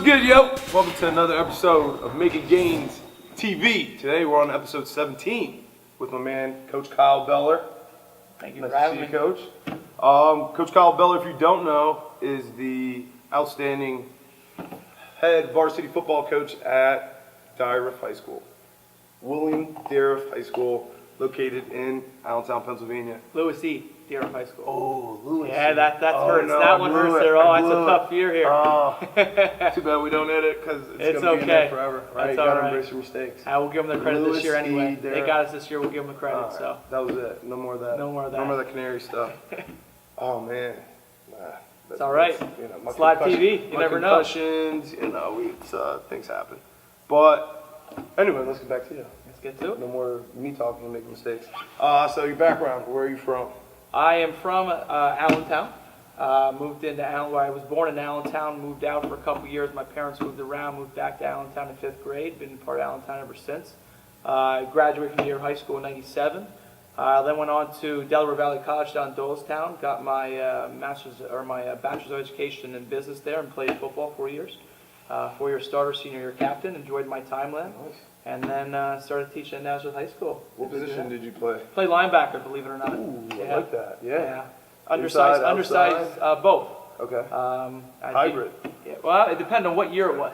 good, yo? Welcome to another episode of Making Gains TV. Today we're on episode 17 with my man, Coach Kyle Beller. Thank you nice for having to see me, you, Coach. Coach Kyle Beller, if you don't know, is the outstanding head varsity football coach at Dyer High School. William Dyer High School, located in Allentown, Pennsylvania. Lewis E. Dyer High School. Oh, Lewis. Yeah, that hurts. No, that one hurts there. Oh, it's a tough year here. Oh, too bad we don't edit because it's going to be in there forever. Right? That's you all got to right. embrace your mistakes. We'll give them the credit this year anyway. They got us this year. We'll give them the credit. Right. So that was it. No more of that. No more of that. No more of that canary stuff. Oh man. It's all right. It's live TV. You never know. Concussions. Things happen. But anyway, let's get back to you. Let's get to it. No more me talking and making mistakes. So your background. Where are you from? I am from Allentown. Moved into Allentown. I was born in Allentown. Moved out for a couple years. My parents moved around. Moved back to Allentown in 5th grade. Been part of Allentown ever since. I graduated from Dyer High School in '97. Then went on to Delaware Valley College down in Doylestown. Got my bachelor's of education in business there and played football 4 years. 4-year starter, senior year captain. Enjoyed my time there. Nice. And then started teaching at Nazareth High School. What position did you play? Played linebacker, believe it or not. Ooh, I like that. Yeah. Undersized, both. Okay. Hybrid. Well, it depends on what year it was.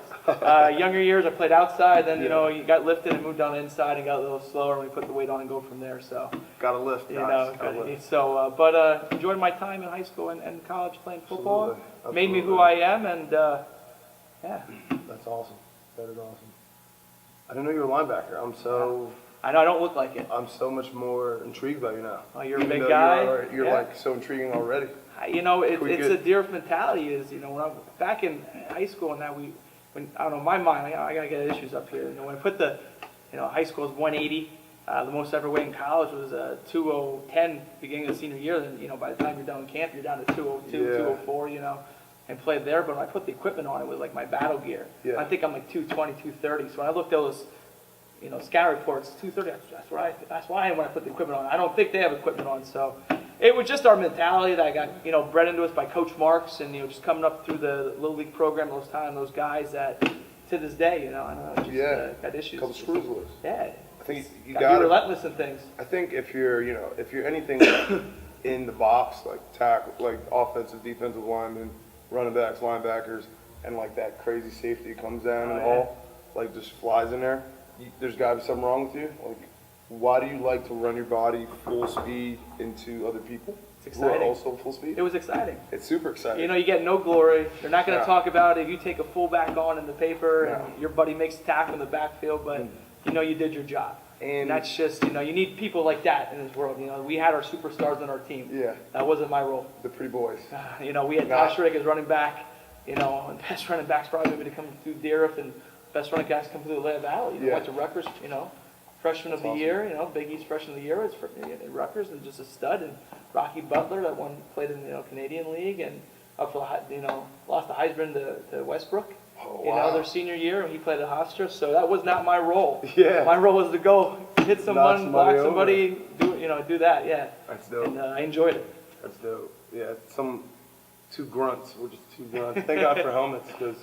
Younger years, I played outside. Then you got lifted and moved on inside and got a little slower. And we put the weight on and go from there. So got to lift. But enjoyed my time in high school and college playing football. Absolutely. Made me who I am, and That's awesome. That is awesome. I didn't know you were a linebacker. I know I don't look like it. I'm so much more intrigued by you now. Oh, you're a big guy. You're like so intriguing already. It's a Dyer mentality. When I was back in high school, and I don't know, my mind, I gotta get issues up here. When I put high school was 180. The most ever weight in college was 210 beginning of the senior year. Then by the time you're done in camp, you're down to 202, 204. And played there. But when I put the equipment on, it was like my battle gear. Yeah. I think I'm like 220, 230. So when I looked at those, scout reports, 230. That's why when I put the equipment on, I don't think they have equipment on. So it was just our mentality that I got, bred into us by Coach Marks, and just coming up through the Little League program those guys that to this day, I don't know, got issues. A couple screws loose. Yeah. I think you got to be relentless in things. I think if you're anything in the box, like tackle, like offensive, defensive linemen, running backs, linebackers, and like that crazy safety comes down and all, like just flies in there. There's got to be something wrong with you. Like, why do you like to run your body full speed into other people? It's exciting. Who are also full speed? It was exciting. It's super exciting. You get no glory. They're not going to talk about it if you take a fullback on in the paper and your buddy makes a tackle in the backfield, but you did your job. And that's just, you need people like that in this world. We had our superstars on our team. Yeah. That wasn't my role. The pretty boys. We had Josh Rigg as running back, and best running backs probably maybe to come through Dyer, and best running backs come through the Lehigh Valley. Went to Rutgers, freshman of the year, Big East freshman of the year was at Rutgers, and just a stud. And Rocky Butler, that one played in the Canadian League, and up for lost the Heisman to Westbrook. Oh, wow. Their senior year, and he played at Hofstra, so that was not my role. Yeah. My role was to go hit someone, block somebody, do that. Yeah. That's dope. And I enjoyed it. That's dope. Yeah, two grunts. We're just two grunts. Thank God for helmets, because.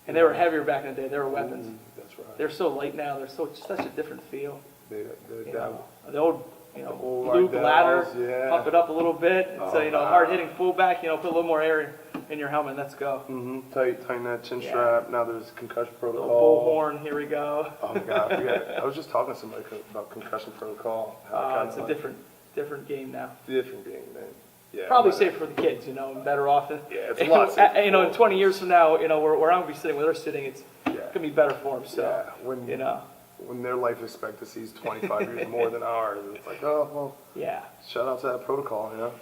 And they were heavier back in the day. They were weapons. That's right. They're so light now. They're such a different feel. The old, blue bladder, pump it up a little bit. It's hard hitting fullback. Put a little more air in your helmet. Let's go. Tighten that chin strap. Now there's concussion protocol. Bullhorn. Here we go. Oh my God, I was just talking to somebody about concussion protocol. It's a different game now. Different game, man. Yeah, probably safer for the kids, better off. Yeah, it's a lot safer. In 20 years from now, where I'm gonna be sitting, where they're sitting, it's gonna be better for them. So, when their life expectancy is 25 years more than ours, it's like, oh well. Yeah. Shout out to that protocol,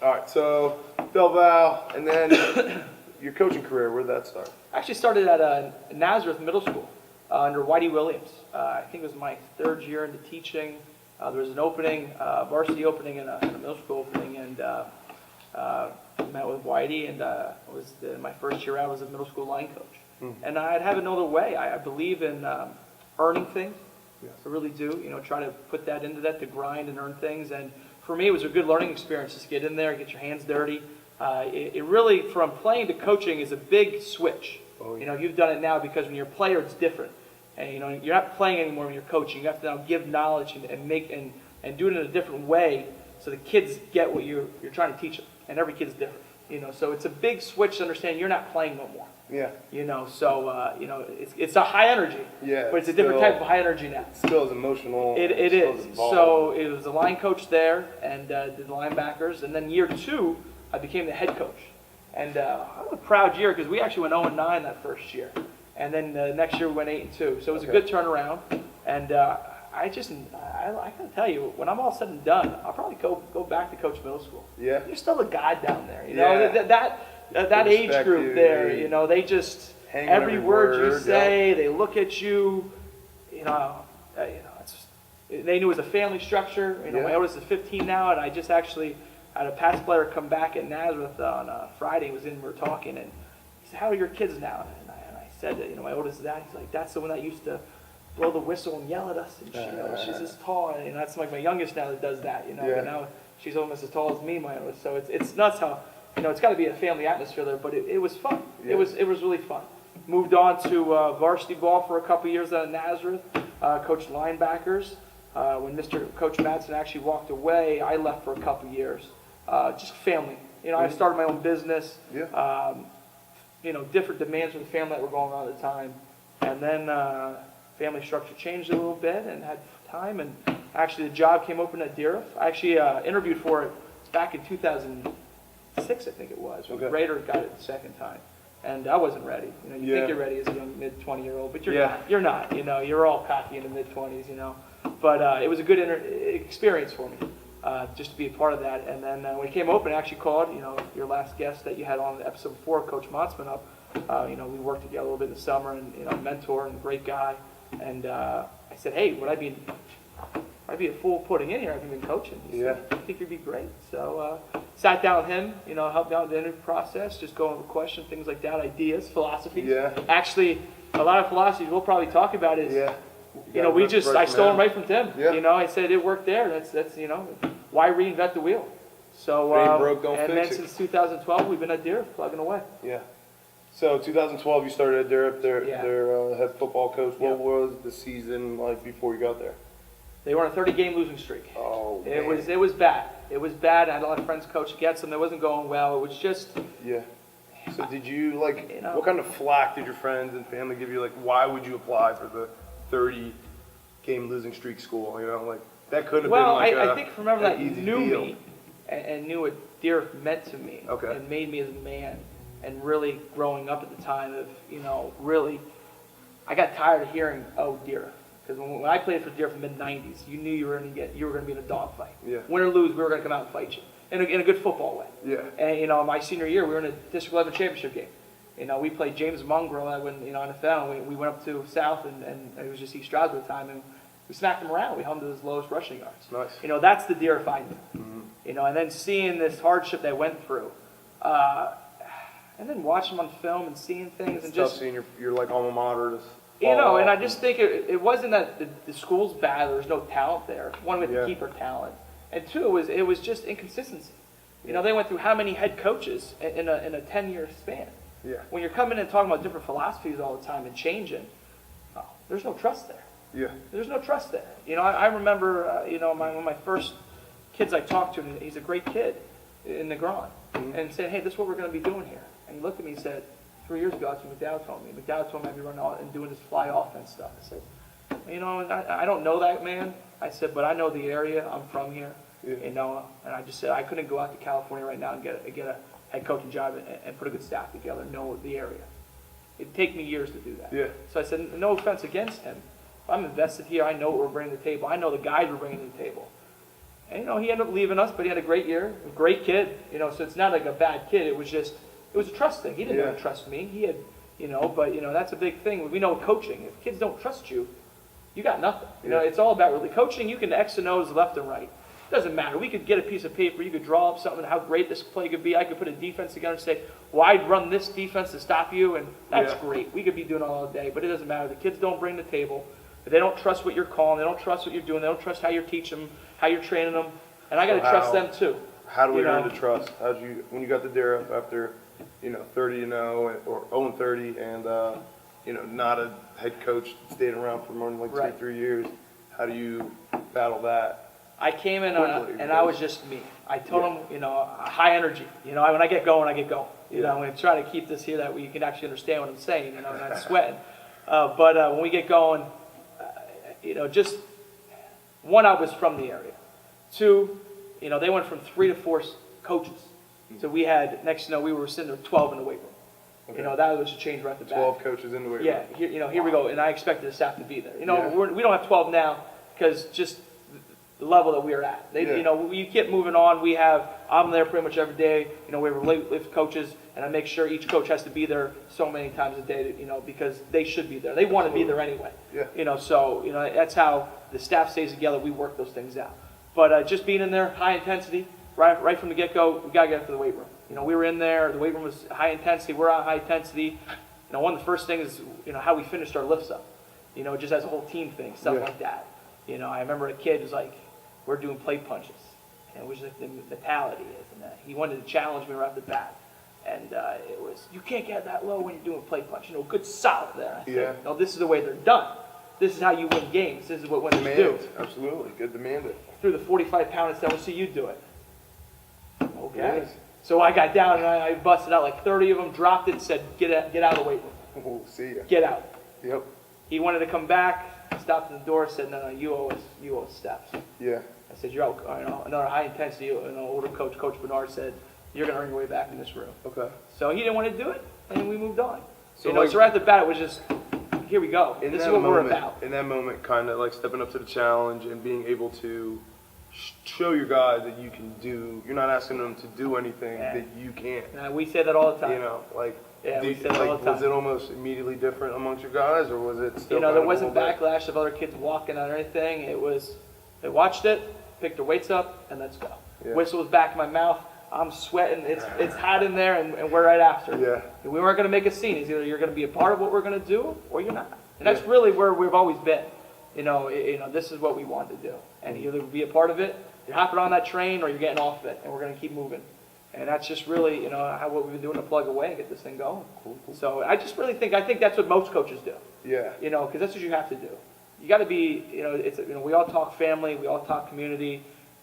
All right, so Del Val, and then your coaching career. Where did that start? I actually started at Nazareth Middle School under Whitey Williams. I think it was my 3rd year into teaching. There was an opening, varsity opening and a middle school opening, and met with Whitey, and my first year out was a middle school line coach. And I'd have another way. I believe in earning things. Yes. I really do. Try to put that into that, to grind and earn things. And for me, it was a good learning experience. Just get in there, get your hands dirty. It really, from playing to coaching, is a big switch. Oh, yeah. You know, you've done it now because when you're a player, it's different. And, you know, you're not playing anymore when you're coaching. You have to now give knowledge and do it in a different way so the kids get what you're trying to teach them. And every kid's different. You know, so it's a big switch to understand you're not playing no more. Yeah. You know, so, you know, it's a high energy. Yeah. But it's a different type of high energy now. Still as emotional. It is. So it was the line coach there and did the linebackers. And then year 2, I became the head coach. And it was a proud year because we actually went 0-9 that first year. And then next year we went 8-2. So it was a good turnaround. And I can tell you, when I'm all said and done, I'll probably go back to coach middle school. Yeah. You're still a guy down there. You know, that age group there, you know, they just, every word you say, they look at you, you know, they knew it was a family structure. You know, my oldest is 15 now, and I just actually had a past player come back at Nazareth on Friday. We were talking, and he said, "How are your kids now?" And I said, "You know, my oldest is that." He's like, "That's the one that used to blow the whistle and yell at us, and she's this tall." And that's like my youngest now that does that, you know. But now she's almost as tall as me, my oldest. So it's nuts how, you know, it's got to be a family atmosphere there. But it was fun. Yeah. It was really fun. Moved on to varsity ball for a couple years at Nazareth. Coached linebackers. When Coach Madsen actually walked away, I left for a couple years. Just family. You know, I started my own business. Yeah. You know, different demands from the family that were going on at the time. And then family structure changed a little bit and had time. And actually the job came open at Deerfield. I actually interviewed for it back in 2006, I think it was, when Raider got it the second time. And I wasn't ready. You know, you think you're ready as a young mid-20-year-old, but you're not. You know, you're all cocky in the mid-20s, you know. But it was a good experience for me, just to be a part of that. And then when it came open, I actually called, you know, your last guest that you had on episode 4, Coach Motzman, up. You know, we worked together a little bit in the summer, and, you know, mentor and great guy. And I said, "Hey, would I be a fool putting in here? I've been coaching." He said, "I think you'd be great." So sat down with him, you know, helped out with the interview process, just going over questions, things like that, ideas, philosophies. Yeah. Actually, a lot of philosophies we'll probably talk about is, you know, I stole them right from Tim. Yeah. You know, I said it worked there. That's you know, why reinvent the wheel? So and then since 2012, we've been at Deerfield plugging away. Yeah. So 2012, you started at Deerfield, their head football coach. What was the season like before you got there? They were on a 30-game losing streak. Oh, man. It was bad. It was bad. I had a lot of friends coach against them. It wasn't going well. It was just. Yeah. So did you, like, you know, what kind of flack did your friends and family give you? Like, why would you apply for the 30-game losing streak school? You know, like, that could have been like I think from remember that knew me and knew what Deerfield meant to me and made me as a man. And really growing up at the time of, you know, really, I got tired of hearing, "Oh, Deerfield." Because when I played for Deerfield in the mid-90s, you knew you were going to be in a dogfight. Yeah. Win or lose, we were going to come out and fight you in a good football way. Yeah. And, you know, my senior year, we were in a District 11 championship game. You know, we played James Mongrel when, you know, NFL, and we went up to South, and it was just East Stroudsburg at the time, and we smacked him around. We held him to his lowest rushing yards. Nice. You know, that's the Deerfield I knew. Mm-hmm. You know, and then seeing this hardship they went through, and then watching them on film and seeing things, and just seeing your like alma mater. You know, and I just think it wasn't that the school's bad. There was no talent there. One, we had to keep our talent, and two, it was just inconsistency. You know, they went through how many head coaches in a 10-year span. Yeah. When you're coming in and talking about different philosophies all the time and changing, there's no trust there. Yeah. There's no trust there. You know, I remember, you know, one of my first kids I talked to, and he's a great kid in the Grand, and said, "Hey, this is what we're going to be doing here." And he looked at me and said, 3 years ago, that's what McDonalds told me. McDonalds told me I'd be running out and doing this fly offense stuff. I said, "You know, I don't know that man." I said, "But I know the area. I'm from here." Yeah. You know, and I just said, I couldn't go out to California right now and get a head coaching job and put a good staff together, know the area. It'd take me years to do that. Yeah. So I said, no offense against him. If I'm invested here, I know what we're bringing to the table. I know the guys we're bringing to the table. And, you know, he ended up leaving us, but he had a great year, a great kid. You know, so it's not like a bad kid. It was just, it was a trust thing. He didn't ever trust me. He had, you know, but, you know, that's a big thing. We know coaching. If kids don't trust you, you got nothing. You know, it's all about really coaching. You can X and O's left and right. Doesn't matter. We could get a piece of paper. You could draw up something, how great this play could be. I could put a defense together and say, well, I'd run this defense to stop you, and that's great. We could be doing it all day, but it doesn't matter. The kids don't bring the table. If they don't trust what you're calling, they don't trust what you're doing, they don't trust how you're teaching them, how you're training them, and I got to trust them too. How do we learn to trust? When you got the Dara after 30-0 or 0-30 and not a head coach staying around for more than like 2 or 3 years. How do you battle that? I came in Quickly, and I was just me. I told them, high energy. When I get going, I get going. I'm going to try to keep this here that way you can actually understand what I'm saying, not sweating. But when we get going, just one, I was from the area. Two, they went from 3 to 4 coaches. So we had, next we were sitting there 12 in the weight room. Okay. That was a change right at the back. 12 coaches in the weight room. Yeah, here we go. And I expected the staff to be there. We don't have 12 now because just the level that we are at. We keep moving on. I'm there pretty much every day. We have lift coaches, and I make sure each coach has to be there so many times a day, because they should be there. They want to be there anyway. Yeah. So that's how the staff stays together. We work those things out. But just being in there, high intensity, right from the get-go, we got to get up to the weight room. We were in there. The weight room was high intensity. We're on high intensity. One of the first things is, how we finished our lifts up. Just as a whole team thing, stuff like that. I remember a kid was like, we're doing plate punches, and which the mentality is, and he wanted to challenge me right off the bat, and it was, you can't get that low when you're doing plate punch, good solid there. I said, no, this is the way they're done. This is how you win games. This is what winners do. Absolutely, good demand it. Through the 45-pound instead, we'll see you do it. Okay. Yes. So I got down and I busted out like 30 of them, dropped it, and said, get out of the weight room. We'll see you. Get out. Yep. He wanted to come back. Stopped at the door, said, no, you owe us steps. Yeah. I said, you're out. Another high intensity, older coach, Coach Bernard, said, you're going to earn your way back in this room. Okay. So he didn't want to do it, and we moved on. So right at the bat, it was just, here we go. This is what we're about. In that moment, kind of like stepping up to the challenge and being able to show your guys that you can do. You're not asking them to do anything that you can't. We say that all the time. We say that all the time. Was it almost immediately different amongst your guys, or was it still? There wasn't backlash of other kids walking on or anything. It was, they watched it, picked their weights up, and let's go. Yeah. Whistle was back in my mouth. I'm sweating. It's hot in there, and we're right after. Yeah. We weren't going to make a scene. It's either you're going to be a part of what we're going to do, or you're not. And that's really where we've always been. This is what we want to do, and either be a part of it, you're hopping on that train, or you're getting off it, and we're going to keep moving. And that's just really, what we've been doing to plug away and get this thing going. Cool. So I just really think that's what most coaches do. Yeah. Because that's what you have to do. You got to be, we all talk family, we all talk community,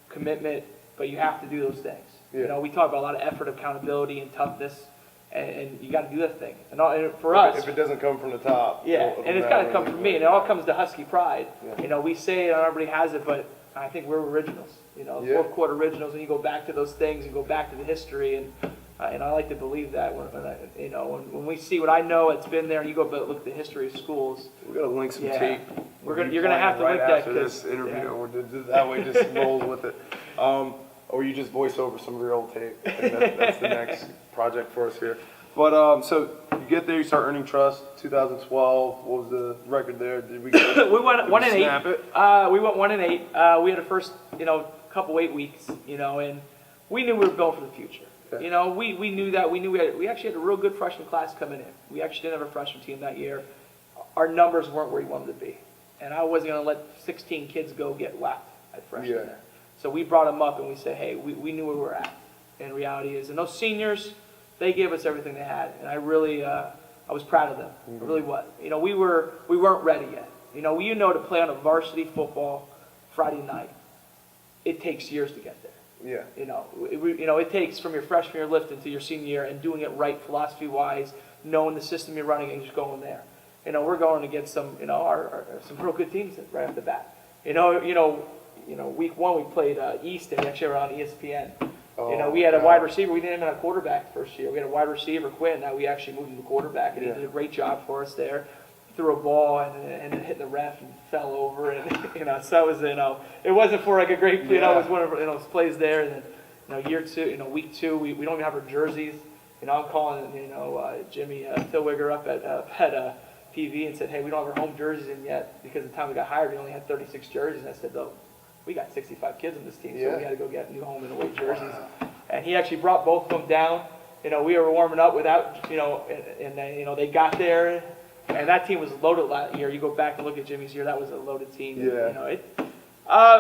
commitment, but you have to do those things. Yeah. We talk about a lot of effort, accountability, and toughness, and you got to do that thing. And for us, if it doesn't come from the top, and it's got to come from me, and it all comes to Husky pride. Yeah. We say it, and everybody has it, but I think we're originals. Fourth quarter originals, and you go back to those things and go back to the history, and I like to believe that when we see what I know, it's been there, and you go look at the history of schools. We're gonna link some tape. You're gonna have to link that after this interview, or that way just rolls with it. Or you just voice over some of your old tape. That's the next project for us here. But so you get there, you start earning trust. 2012, what was the record there? Did we? We went 1-8. We went 1-8. We had a first, couple 8 weeks, and we knew we were built for the future. Okay. We knew that. We actually had a real good freshman class coming in. We actually didn't have a freshman team that year. Our numbers weren't where we wanted to be, and I wasn't going to let 16 kids go get whacked at freshman there. So we brought them up and we said, hey, we knew where we were at. And reality is, and those seniors, they gave us everything they had, and I really, I was proud of them. Mm-hmm. I really was. We weren't ready yet. To play on a varsity football Friday night, it takes years to get there. Yeah. It takes from your freshman year lifting to your senior year and doing it right philosophy-wise, knowing the system you're running and just going there. We're going against some, some real good teams right off the bat. Week 1 we played East, and we actually were on ESPN. We had a wide receiver. We didn't even have a quarterback the first year. We had a wide receiver, Quinn. Now we actually moved him to quarterback, and he did a great job for us there. Threw a ball and it hit the ref and fell over, and so it was it wasn't for like a great it was one of those plays there. And then year 2, week 2, we don't even have our jerseys. I'm calling Jimmy Tillwigger up at PV and said, hey, we don't have our home jerseys in yet because the time we got hired we only had 36 jerseys. And I said, though, we got 65 kids on this team, so we had to go get new home and away jerseys. And he actually brought both of them down. We were warming up without, and then, they got there, and that team was loaded last year. You go back and look at Jimmy's year, that was a loaded team. Yeah.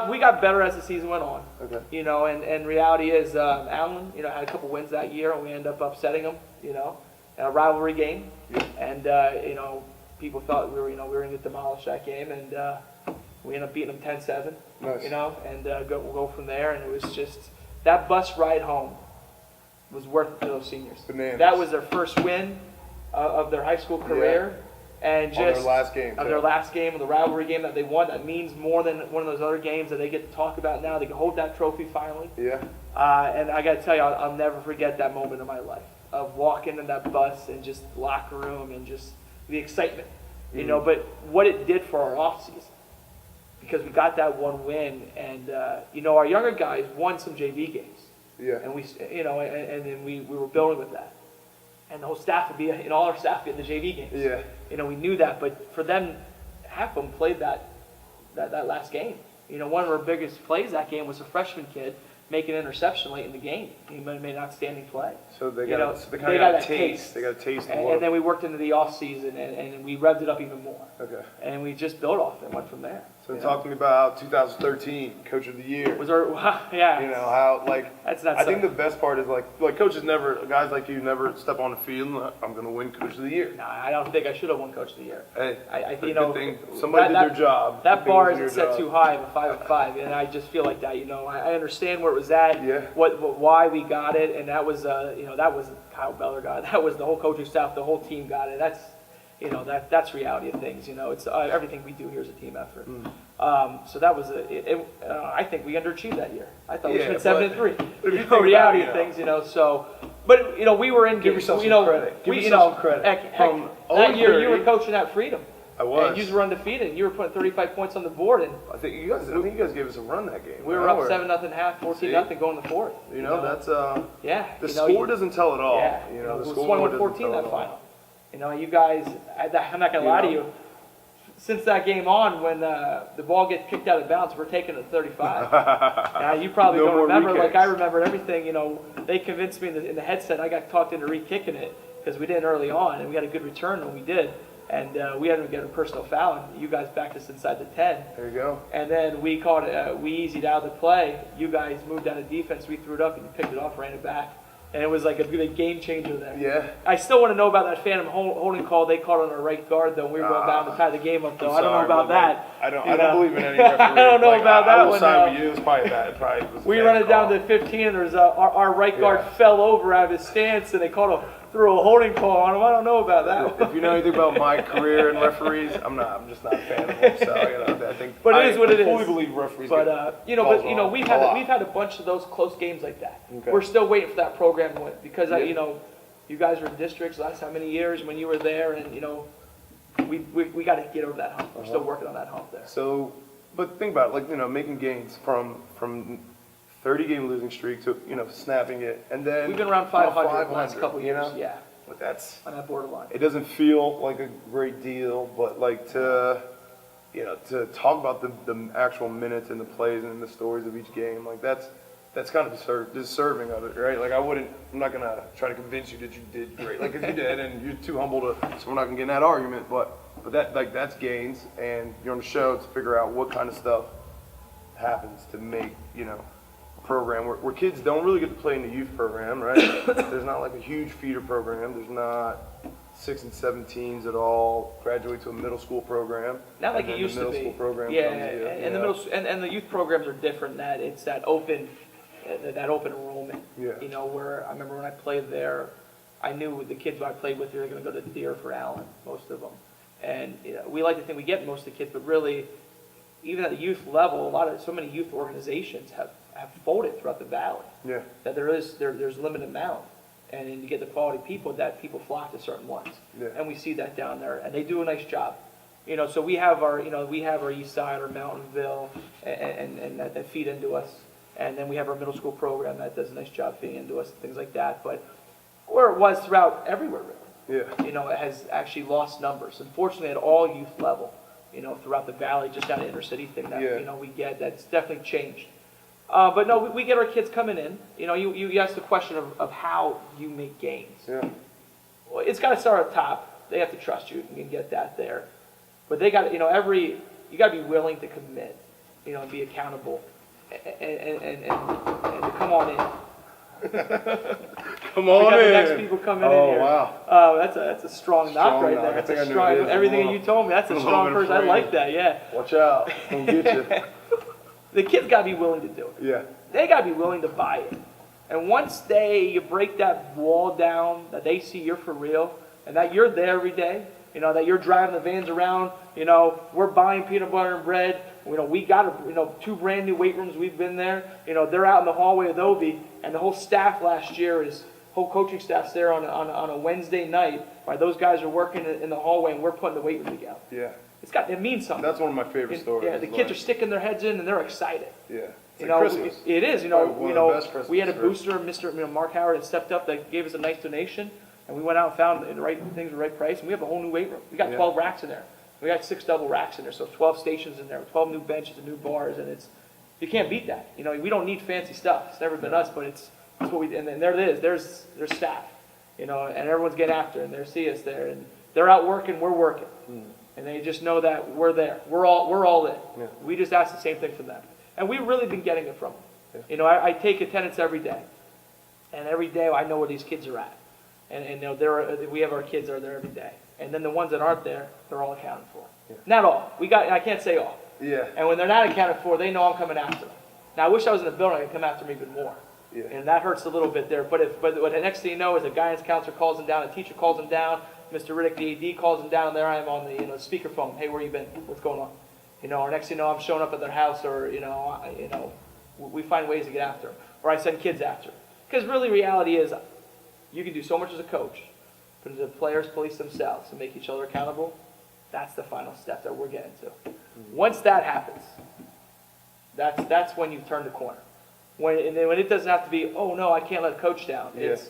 We got better as the season went on. Okay. You know, and reality is, Allen, you know, had a couple wins that year, and we ended up upsetting them, you know, in a rivalry game. Yeah. And, you know, people thought we were going to get demolished that game, and we ended up beating them 10-7, Nice. you know, and we'll go from there. And it was just, that bus ride home was worth it to those seniors. Bananas. That was their first win of their high school career. Yeah. And just On their last game. of their last game, of the rivalry game that they won, that means more than one of those other games that they get to talk about now. They can hold that trophy finally. Yeah. And I got to tell you, I'll never forget that moment in my life of walking in that bus and just the locker room and just the excitement, you know. But what it did for our off season, because we got that one win, and you know, our younger guys won some JV games. Yeah. And we, you know, and then we were building with that. And the whole staff would be, you know, all our staff would be in the JV games. Yeah. You know, we knew that, but for them, half of them played that last game. You know, one of our biggest plays that game was a freshman kid making an interception late in the game. He made an outstanding play. So they You got, know, so they they kind of got got a that taste. taste. They got a taste of And what. then we worked into the off season, and we revved it up even more. Okay. And we just built off and went from there. So you talk to me about 2013 Coach of the Year. Was our yeah? You know how like That's not. I think the best part is like coaches never, guys like you never step on the field and I'm going to win Coach of the Year. No, I don't think I should have won Coach of the Year. Hey, I but you know, good thing somebody did their job. That Good thing bar it was isn't your set job. too high of a 5 of 5, and I just feel like that. You know, I understand where it was at, Yeah. why we got it, and that was you know, that was Kyle Beller got it. That was the whole coaching staff, the whole team got it. That's, you know, that's reality of things. You know, it's everything we do here is a team effort. So that was I think we underachieved that year. I thought we should have been 7-3. but if you You know, think reality about of it, things, you know. So, but you know, we were in. Give yourself you some know, credit. Give we, yourself you know, some credit. Heck, From that year you were 0-30, coaching at Freedom. I was. And you were undefeated. You were putting 35 points on the board, and I think you guys gave us a run that game. we were up 7-0 half, 14-0 going to the fourth. You know, that's yeah. the you know, score doesn't tell it all. Yeah, You know, the it was score doesn't 21-14 tell that it all. final. You know, you guys. I'm not gonna lie to you. Since that game on, when the ball gets kicked out of bounds, we're taking it 35. Now you probably No don't more remember, re-kicks. like I remember everything. You know, they convinced me in the headset. I got talked into re-kicking it because we did early on, and we got a good return when we did. And we had to get a personal foul, and you guys backed us inside the 10. There you go. And then we caught it. We eased out the play. You guys moved out of defense. We threw it up, and you picked it off, ran it back. And it was like a big game changer there. Yeah. I still want to know about that phantom holding call they called on our right guard, though. We were going down to tie the game up, though. I don't know about that. I don't You know? believe in any referee. I don't know about that I will one, side though. with you. It's probably bad. It probably was a We bad run it down call. to 15, and there's our right guard Yeah. fell over out of his stance, and they threw a holding call on him. I don't know about that. If you know anything about my career and referees, I'm just not a fan of them. So you know, I think. But it is what it is. I fully believe referees. But get calls wrong we've a lot. had a bunch of those close games like that. Okay. We're still waiting for that program to win because Yeah. you know, you guys were in districts last how many years when you were there, and you know, we got to get over that hump. We're still working on that hump there. So, but think about it, like, you know, making gains from 30-game losing streak to, you know, snapping it, and then We've been around 500 the last couple you years. know? Yeah, But that's, on that borderline. it doesn't feel like a great deal, but like to, you know, to talk about the actual minutes and the plays and the stories of each game, like that's kind of deserving of it, right? Like I'm not gonna try to convince you that you did great, like 'cause you did, and you're too humble to, so we're not gonna get in that argument, but that, like, that's gains, and you're on the show to figure out what kind of stuff happens to make, you know, a program where kids don't really get to play in the youth program, right? There's not like a huge feeder program. There's not 6 and 7 teens at all graduate to a middle school program. Not like and it then used the to middle be. school program Yeah, comes to you, and the know? middle and the youth programs are different. That it's that open enrollment. Yeah. You know, where I remember when I played there, I knew the kids I played with, they were going to go to Deer for Allen, most of them. And you know, we like to think we get most of the kids, but really, even at the youth level, so many youth organizations have folded throughout the valley. Yeah. That there's limited amount, and then you get the quality people that people flock to certain ones. Yeah. And we see that down there, and they do a nice job. You know, so we have our East Side or Mountainville, and that feed into us, and then we have our middle school program that does a nice job feeding into us, and things like that. But where it was throughout everywhere, really. Yeah. You know, it has actually lost numbers. Unfortunately, at all youth level, you know, throughout the valley, just down to inner city thing that, Yeah. you know, we get, that's definitely changed. But no, we get our kids coming in. You know, you asked the question of how you make gains. Yeah. Well, it's got to start at the top. They have to trust you. You can get that there. But they got to, you know, you got to be willing to commit. and be accountable, and to come on in. Come on we got in. the next people coming in here. Oh, wow. That's a strong knock right knock. there. I That's think a I knew strong. it is. Everything I'm you told me. That's a I'm strong moving person. I frame. like that. Yeah. Watch out. Don't get you. The kids got to be willing to do it. Yeah. They got to be willing to buy it. And once you break that wall down, that they see you're for real, and that you're there every day, that you're driving the vans around, we're buying peanut butter and bread. We got 2 brand new weight rooms. We've been there. They're out in the hallway with Obi, and the whole staff last year whole coaching staff's there on a Wednesday night. Right, those guys are working in the hallway, and we're putting the weight room together. Yeah. It means something. That's one of my favorite stories. Yeah, the kids are sticking their heads in, and they're excited. Yeah. Christmas. It is. One of the best Christmas we had a stories. booster, Mr. Mark Howard, that stepped up, that gave us a nice donation, and we went out and found the right things at the right price, and we have a whole new weight room. We got 12 racks in there. We got 6 double racks in there, so 12 stations in there, 12 new benches and new bars, and you can't beat that. We don't need fancy stuff. It's never been us, but it's what we. And then there it is. There's staff, and everyone's getting after, it, and they see us there, and they're out working, we're working, and they just know that we're there. We're all in. Yeah. We just ask the same thing from them, and we've really been getting it from them. Yeah. I take attendance every day, and every day I know where these kids are at, and we have our kids that are there every day, and then the ones that aren't there, they're all accounted for. Yeah. Not all. I can't say all. Yeah. And when they're not accounted for, they know I'm coming after them. Now I wish I was in the building, I could come after them even more. Yeah. And that hurts a little bit there. But the next thing you know is a guidance counselor calls them down, a teacher calls them down, Mr. Riddick, the AD, calls them down, and there I am on the speakerphone. Hey, where you been? What's going on? Or next thing you know, I'm showing up at their house, or we find ways to get after them, or I send kids after them. Because really, reality is, you can do so much as a coach, but as the players police themselves and make each other accountable, that's the final step that we're getting to. Once that happens, that's when you turn the corner. When it doesn't have to be, oh no, I can't let coach down. It's,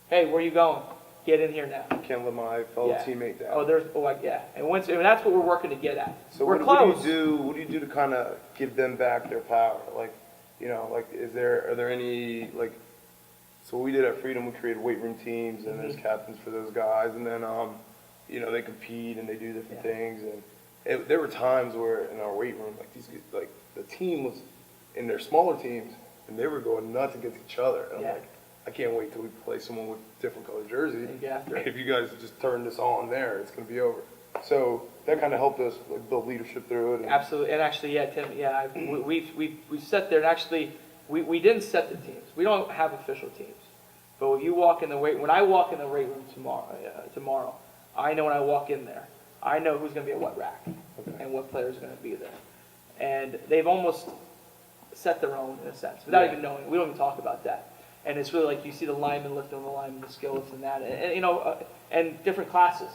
hey, where are you going? Get in here now. I can't let my fellow teammate down. And that's what we're working to get at. So we're what close. do you do to kind of give them back their power? Are there any, so what we did at Freedom, we created weight room teams, and there's captains for those guys, and then, they compete and they do different things, and there were times where in our weight room, the team was in their smaller teams, and they were going nuts against each other, and I'm like, I can't wait till we play someone with different colored jersey. If you guys just turn this on there, it's going to be over. So that kind of helped us build leadership through it. Absolutely, and actually, Tim, we sat there, and actually, we didn't set the teams. We don't have official teams. But when I walk in the weight room tomorrow, I know when I walk in there, I know who's going to be at what rack and what player's going to be there. And they've almost set their own, in a sense, without even knowing. We don't even talk about that. And it's really like you see the lineman lifting the lineman, the skillets and that, and different classes,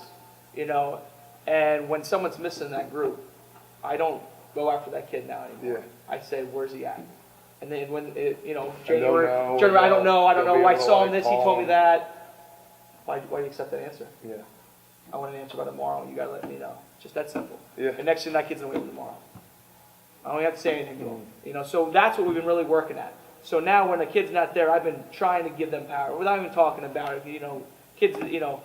And when someone's missing that group, I don't go after that kid now anymore. Yeah. I say, where's he at? And then when January, I don't know. I saw him this. He told me that. Why do you accept that answer? Yeah. I want an answer by tomorrow, and you got to let me know. Just that simple. Yeah. And next thing, that kid's gonna wait tomorrow. I don't have to say anything to him. So that's what we've been really working at. So now when the kid's not there, I've been trying to give them power without even talking about it. Kids, they're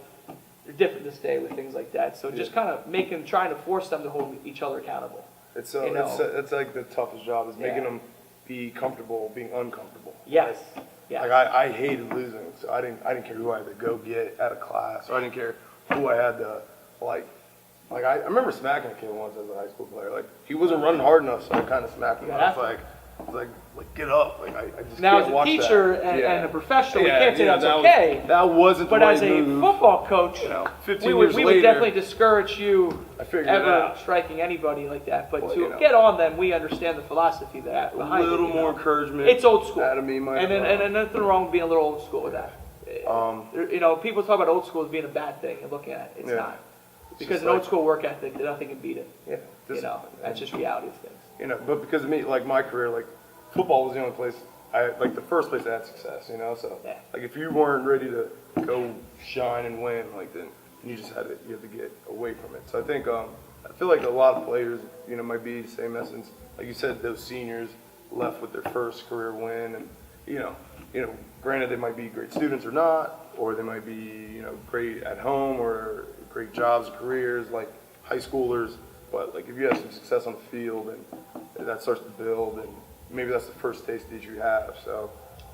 different this day with things like that. So just kind of trying to force them to hold each other accountable. It's like the toughest job is making them be comfortable being uncomfortable. Yes. Yeah. I hated losing, so I didn't care who I had to go get out of class, or I didn't care who I had to I remember smacking a kid once as a high school player. He wasn't running hard enough, so I kind of smacked him. I was like, get up. I just now can't watch that. Now as a teacher and a professional, we can't say that's okay. That wasn't the right move. But as a football coach, 15 we years would later, definitely discourage you ever striking anybody like that. But to get on them, we understand the philosophy behind it. A little more encouragement. It's old school. Out of me, and nothing wrong with being a little old school with that. People talk about old school as being a bad thing and looking at it. It's not. Because an old school work ethic, nothing can beat it. Yeah. That's just reality of things. But because of me, my career, football was the only place, the first place I had success, So, if you weren't ready to go shine and win, then you have to get away from it. So I think, I feel like a lot of players, might be the same essence. Like you said, those seniors left with their first career win, and, granted they might be great students or not, or they might be, great at home or great jobs, careers, like high schoolers. But if you have some success on the field, that starts to build, and maybe that's the first taste that you have. So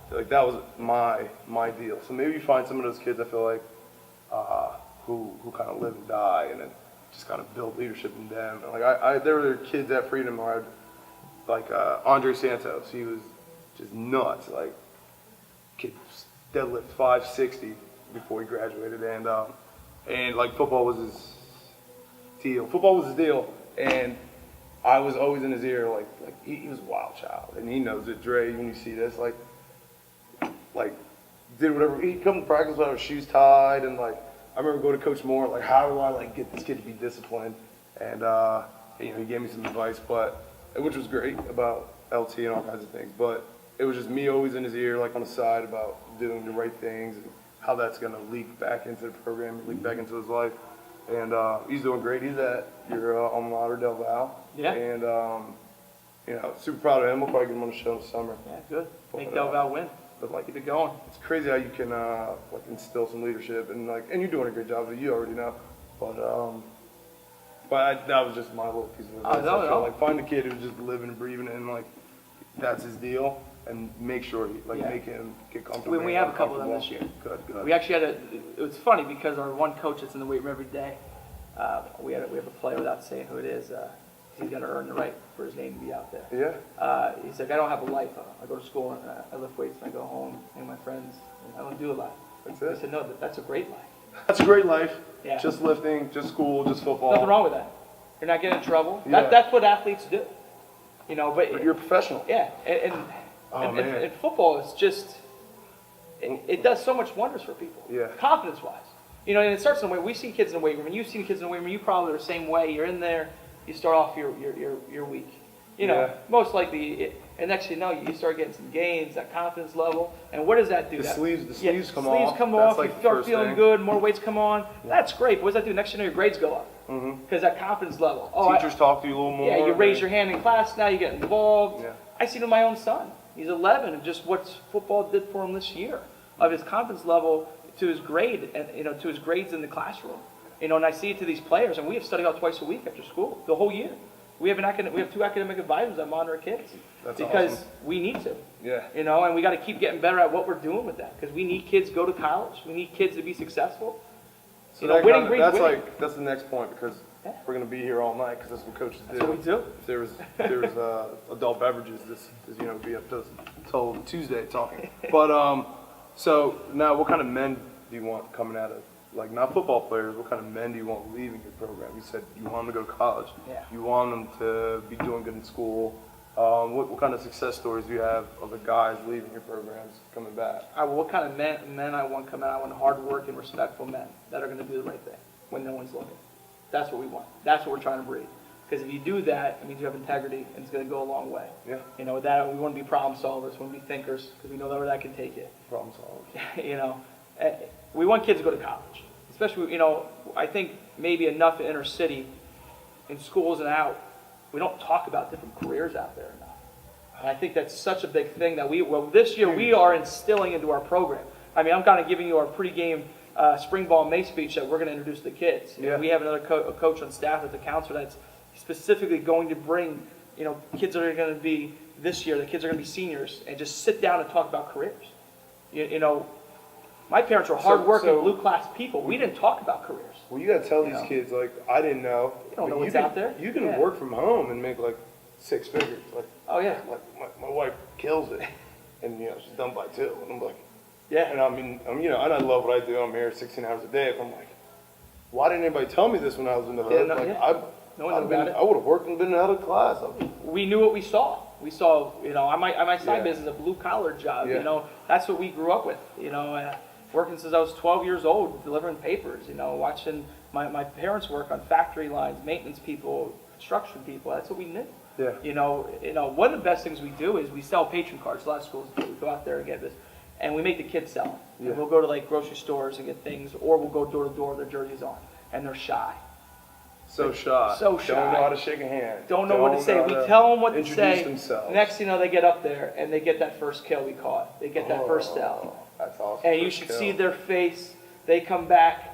I feel like that was my deal. So maybe you find some of those kids, I feel like, who kind of live and die, and then just kind of build leadership in them. And like there were kids at Freedom where like Andre Santos, he was just nuts. Like kid deadlift 560 before he graduated, and like football was his deal. Football was his deal, and I was always in his ear. Like he was a wild child, and he knows it. Dre, when you see this, like did whatever. He'd come to practice without his shoes tied, and like I remember going to Coach Moore, like how do I like get this kid to be disciplined, and you know, he gave me some advice, which was great about LT and all kinds of things, but it was just me always in his ear, like on the side about doing the right things and how that's going to leak back into the program, leak back into his life. And he's doing great. He's at your alma mater, Del Val. Yeah. And, you know, super proud of him. We'll probably get him on the show in the summer. Yeah, good. Make Del Val win. But like, keep it going. It's crazy how you can like instill some leadership and you're doing a great job of it. You already know. But that was just my little piece of advice. I felt like find a kid who's just living and breathing and like that's his deal, and make sure make him get comfortable. We have a couple of them this year. Good. We actually had it was funny because our one coach that's in the weight room every day, we have a player without saying who it is. He's got to earn the right for his name to be out there. Yeah. He's like, I don't have a life. I go to school and I lift weights and I go home and my friends. And I don't do a lot. That's it. I said, no, that's a great life. That's a great life. Yeah. Just lifting, just school, just football. Nothing wrong with that. You're not getting in trouble. Yeah. That's what athletes do. You know, but you're a professional. Yeah, and football is just it does so much wonders for people. Yeah. Confidence-wise, you know, and it starts in the way we see kids in the weight room, and you've seen kids in the weight room. You probably are the same way. You're in there, you start off your week. You know, most likely, and next thing you know, you start getting some gains, that confidence level, and what does that do? The sleeves come off. Sleeves come off. You start feeling good. More weights come on. Yeah. That's great. But what does that do? Next thing you know, your grades go up because that confidence level. Teachers talk to you a little more. Yeah, you raise your hand in class. Now you get involved. Yeah. I see it with my own son. He's 11, and just what football did for him this year, of his confidence level to his grade, and to his grades in the classroom. You know, and I see it to these players, and we have study hall twice a week after school, the whole year. We have two academic advisors that monitor kids. That's because awesome. we need to. Yeah. You know, and we got to keep getting better at what we're doing with that because we need kids to go to college. We need kids to be successsul. So that's the next point because we're going to be here all night because that's what coaches do. That's what we do. If there was adult beverages, this would be up till Tuesday talking. But so now, what kind of men do you want coming out of? Like, not football players, what kind of men do you want leaving your program? You said you want them to go to college. Yeah. You want them to be doing good in school. What kind of success stories do you have of the guys leaving your programs coming back? What kind of men I want coming out? I want hard-working, respectful men that are going to do the right thing when no one's looking. That's what we want. That's what we're trying to breed. Because if you do that, it means you have integrity, and it's going to go a long way. Yeah. You know, with that, we want to be problem solvers. We want to be thinkers, because we know where that can take you. Problem solvers. You know, we want kids to go to college. Especially, you know, I think maybe enough in inner city, in schools and out, we don't talk about different careers out there enough. And I think that's such a big thing that this year we are instilling into our program. I mean, I'm kind of giving you our pregame spring ball May speech that we're going to introduce to the kids. Yeah. We have another coach on staff that's a counselor that's specifically going to bring, you know, kids that are going to be this year, the kids are going to be seniors, and just sit down and talk about careers. You know, my parents were hardworking, blue-class people. We didn't talk about careers. Well, you got to tell these kids, like, I didn't know. You don't know what's out there. You can work from home and make, like, 6 figures. Like, oh, yeah. Like, my wife kills it. And, you know, she's done by 2. And I'm like, yeah. And I mean, you know, and I love what I do. I'm here 16 hours a day. I'm like, why didn't anybody tell me this when I was in the hood? I would have worked and been out of class. We knew what we saw. We saw, you know, my side business, a blue-collar job. Yeah. You know, that's what we grew up with, you know. Working since I was 12 years old, delivering papers, you know, watching my parents work on factory lines, maintenance people, construction people. That's what we knew. Yeah. You know, one of the best things we do is we sell patron cards. A lot of schools do. We go out there and get this, and we make the kids sell them. Yeah. And we'll go to like grocery stores and get things, or we'll go door to door with their jerseys on, and they're shy. So shy. So shy. Don't know how to shake a hand. Don't know what to say. We tell them what to say. Themselves. Next thing you know, they get up there and they get that first kill we caught. They get that first down. That's awesome. And you should see their face. They come back.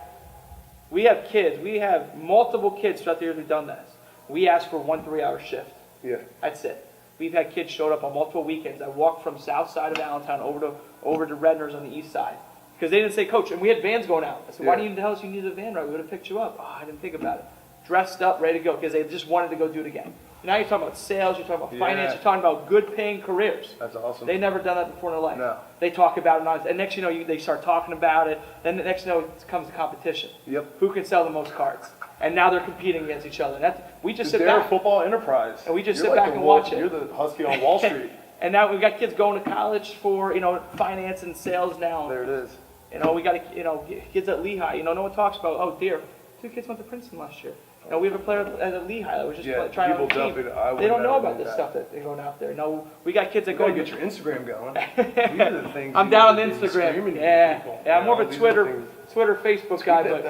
We have kids. We have multiple kids throughout the years we've done this. We ask for 1 3-hour shift. Yeah. That's it. We've had kids showed up on multiple weekends. I walked from south side of Allentown over to Redner's on the east side. Because they didn't say, Coach, and we had vans going out. I said, why didn't you tell us you needed a van ride? We would have picked you up. Oh, I didn't think about it. Dressed up, ready to go, because they just wanted to go do it again. Now you're talking about sales, you're talking about finance, you're talking about good paying careers. That's awesome. They never done that before in their life. No. They talk about it, and next you know, they start talking about it. Then the next you know, it comes a competition. Yep. Who can sell the most cards? And now they're competing against each other. And we just sit they're back. a football enterprise. And we just You're sit like back and watch it. You're the Husky on Wall Street. And now we've got kids going to college for, finance and sales now. There it is. We got, kids at Lehigh. No one talks about, oh dear, 2 kids went to Princeton last year. We have a player at Lehigh that was just trying to team. They don't know about this stuff that they're going out there. No, we got kids that go. Get your Instagram going. These are the things I'm down on Instagram. Yeah, I'm more of a Twitter, Facebook guy. But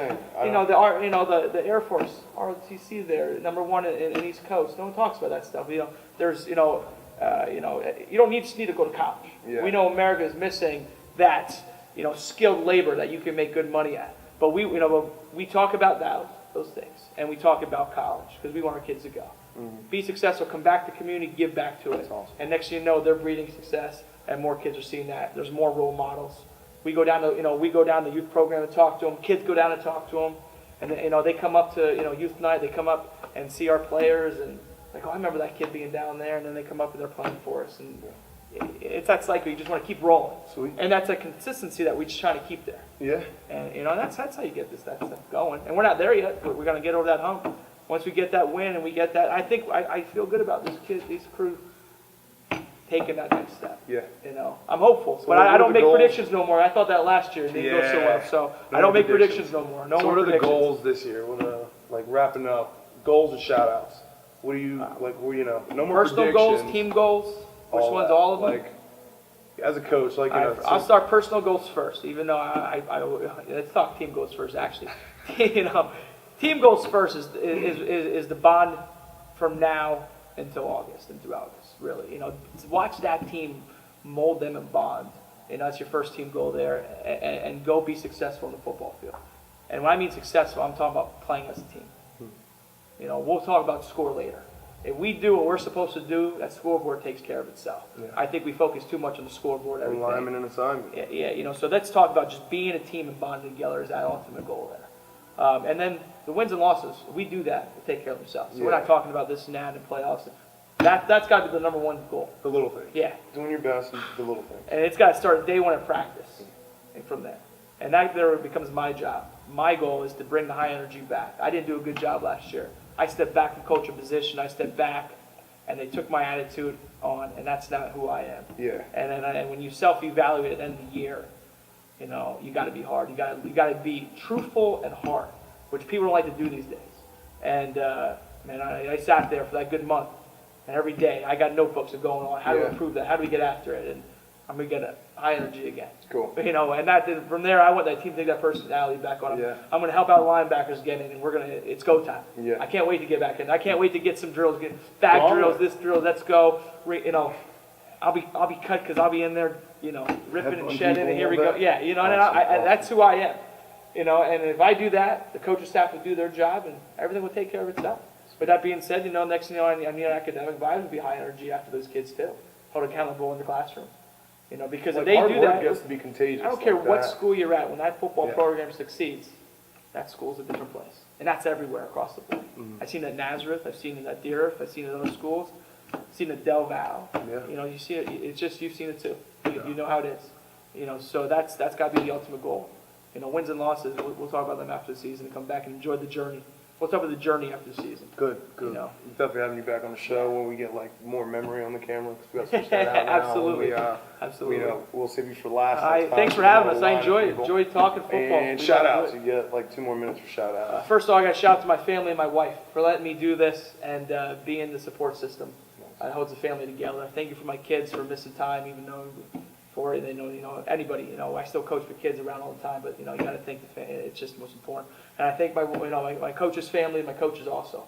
the Air Force, ROTC there, #1 in East Coast. No one talks about that stuff. There's you don't need to go to college. Yeah. We know America is missing that skilled labor that you can make good money at. But we talk about those things, and we talk about college because we want our kids to go. Be successful, come back to the community, give back to it. That's awesome. And next thing you know, they're breeding success, and more kids are seeing that. There's more role models. We go down to youth program and talk to them. Kids go down and talk to them, and they come up to youth night. They come up and see our players, and like, oh, I remember that kid being down there, and then they come up and they're playing for us, and it's that cycle. You just want to keep rolling. Sweet. And that's a consistency that we just try to keep there. Yeah. And that's how you get that stuff going. And we're not there yet, but we're going to get over that hump. Once we get that win and we get that, I feel good about these crew taking that next step. Yeah. I'm hopeful, but I don't make predictions no more. I thought that last year and it didn't go so well. So I don't make predictions no more. No so more what are the predictions. goals this year? Wrapping up, goals and shout outs. What do you no more personal goals, team goals. Which one's all of them? As a coach, I'll start personal goals first, even though let's talk team goals first. Actually, team goals first is the bond from now until August and through August. Really, watch that team mold them and bond. That's your first team goal there, and go be successful in the football field. And when I mean successful, I'm talking about playing as a team. We'll talk about score later. If we do what we're supposed to do, that scoreboard takes care of itself. Yeah. I think we focus too much on the scoreboard. Alignment and assignment. Yeah. So let's talk about just being a team and bonding together is that ultimate goal there. And then the wins and losses, we do that. They take care of themselves. So we're not talking about this and that and playoffs. That's got to be the #1 goal. The little things. Yeah. Doing your best, the little things. And it's got to start day 1 of practice, and from there. And that there becomes my job. My goal is to bring the high energy back. I didn't do a good job last year. I stepped back from coaching position. I stepped back, and they took my attitude on, and that's not who I am. Yeah. And when you self-evaluate at the end of the year, you got to be hard. You got to be truthful and hard, which people don't like to do these days. And I sat there for that good month, and every day I got notebooks of going on. How do we improve that? How do we get after it? And I'm gonna get a high energy again. Cool. And from there, I want that team to take that personality back on them. Yeah. I'm gonna help out linebackers get in, and it's go time. Yeah. I can't wait to get back in. I can't wait to get some drills, get back drills, this drill, let's go. I'll be cut because I'll be in there, ripping and shedding, and here we go. Yeah, and that's who I am. And if I do that, the coaching staff will do their job, and everything will take care of itself. With that being said, next thing you know, I need an academic vibe to be high energy after those kids too. Hold accountable in the classroom. Because if they do that, gets to be contagious. I don't care what school you're at. When that football program succeeds, that school's a different place, and that's everywhere across the board. I've seen it at Nazareth. I've seen it at Deerfield. I've seen it at other schools. I've seen it at Del Val. Yeah. You see it. It's just you've seen it too. You know how it is. So that's got to be the ultimate goal. Wins and losses. We'll talk about them after the season and come back and enjoy the journey. We'll talk about the journey after the season. Good. Definitely having you back on the show when we get more memory on the camera. We got some shout out now. Absolutely. Absolutely. We'll save you for last. Thanks for having us. I enjoyed talking football. And shout outs. You get 2 more minutes for shout outs. First of all, I got to shout out to my family and my wife for letting me do this and be in the support system. It holds the family together. Thank you for my kids for missing time, even though for it. They know anybody. I still coach for kids around all the time, but you got to thank the family. It's just the most important. And I thank my coach's family and my coaches also.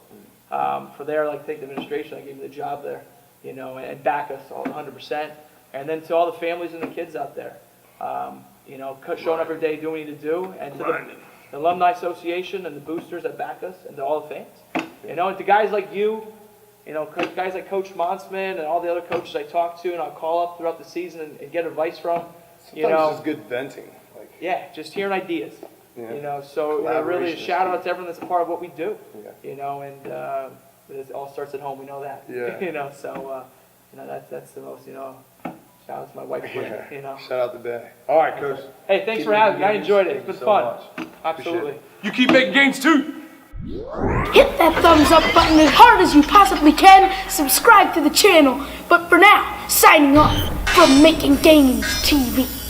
For there, I thank the administration. I gave me the job there, and back us all 100%. And then to all the families and the kids out there, showing up every day, doing what we need to do, and to the Alumni Association and the boosters that back us, and to all the fans. And to guys like you, you know, guys like Coach Monsman and all the other coaches I talk to, and I'll call up throughout the season and get advice from. You Sometimes know, it's just good venting. Like, yeah, just hearing ideas. Yeah. You know, so really a Collaboration is shout out key. to everyone that's a part of what we do. Yeah. You know, and it all starts at home. We know that. Yeah. You know, so you know that's the most. You know, shout out to my wife. Yeah. You know. Shout out to Bay. All right, Coach. Hey, thanks Keep for having me. I making enjoyed it. gains. It's been Thank you fun. so much. Absolutely. You keep making gains too. Hit that thumbs up button as hard as you possibly can. Subscribe to the channel. But for now, signing off from Making Gains TV.